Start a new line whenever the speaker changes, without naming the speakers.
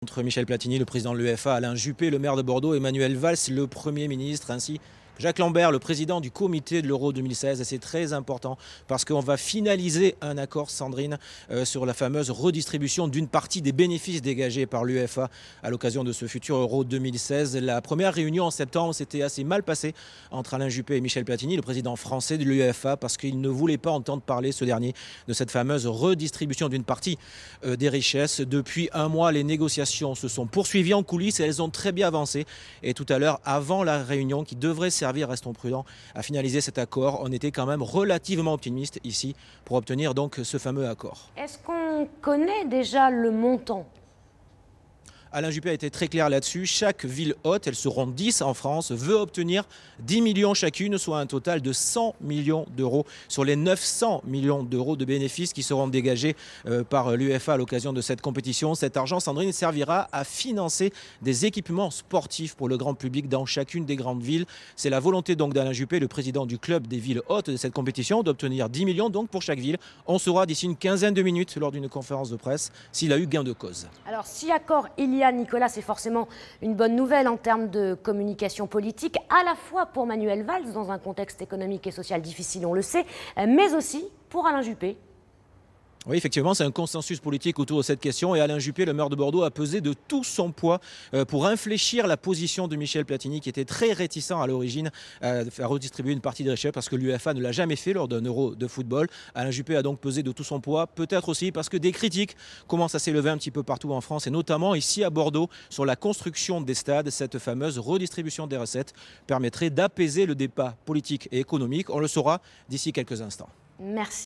Entre Michel Platini, le président de l'UEFA, Alain Juppé, le maire de Bordeaux, Emmanuel Valls, le Premier ministre, ainsi que Jacques Lambert, le président du comité de l'Euro 2016. Et c'est très important parce qu'on va finaliser un accord, Sandrine, sur la fameuse redistribution d'une partie des bénéfices dégagés par l'UEFA à l'occasion de ce futur Euro 2016. La première réunion en septembre s'était assez mal passée entre Alain Juppé et Michel Platini, le président français de l'UEFA, parce qu'il ne voulait pas entendre parler, ce dernier, de cette fameuse redistribution d'une partie des richesses. Depuis un mois, les négociations se sont poursuivies en coulisses et elles ont très bien avancé. Et tout à l'heure, avant la réunion qui devrait servir, restons prudents, à finaliser cet accord, on était quand même relativement optimiste ici pour obtenir donc ce fameux accord.
Est-ce qu'on connaît déjà le montant ?
Alain Juppé a été très clair là-dessus. Chaque ville hôte, elles seront 10 en France, veut obtenir 10 millions chacune, soit un total de 100 millions d'euros sur les 900 millions d'euros de bénéfices qui seront dégagés par l'UEFA à l'occasion de cette compétition. Cet argent, Sandrine, servira à financer des équipements sportifs pour le grand public dans chacune des grandes villes. C'est la volonté donc d'Alain Juppé, le président du club des villes hôtes de cette compétition, d'obtenir 10 millions donc pour chaque ville. On saura d'ici une quinzaine de minutes lors d'une conférence de presse s'il a eu gain de cause.
Alors si accord il y a, Nicolas, c'est forcément une bonne nouvelle en termes de communication politique, à la fois pour Manuel Valls, dans un contexte économique et social difficile, on le sait, mais aussi pour Alain Juppé.
Oui, effectivement, c'est un consensus politique autour de cette question et Alain Juppé, le maire de Bordeaux, a pesé de tout son poids pour infléchir la position de Michel Platini, qui était très réticent à l'origine à redistribuer une partie des richesses parce que l'UEFA ne l'a jamais fait lors d'un Euro de football. Alain Juppé a donc pesé de tout son poids, peut-être aussi parce que des critiques commencent à s'élever un petit peu partout en France et notamment ici à Bordeaux sur la construction des stades. Cette fameuse redistribution des recettes permettrait d'apaiser le débat politique et économique. On le saura d'ici quelques instants.
Merci.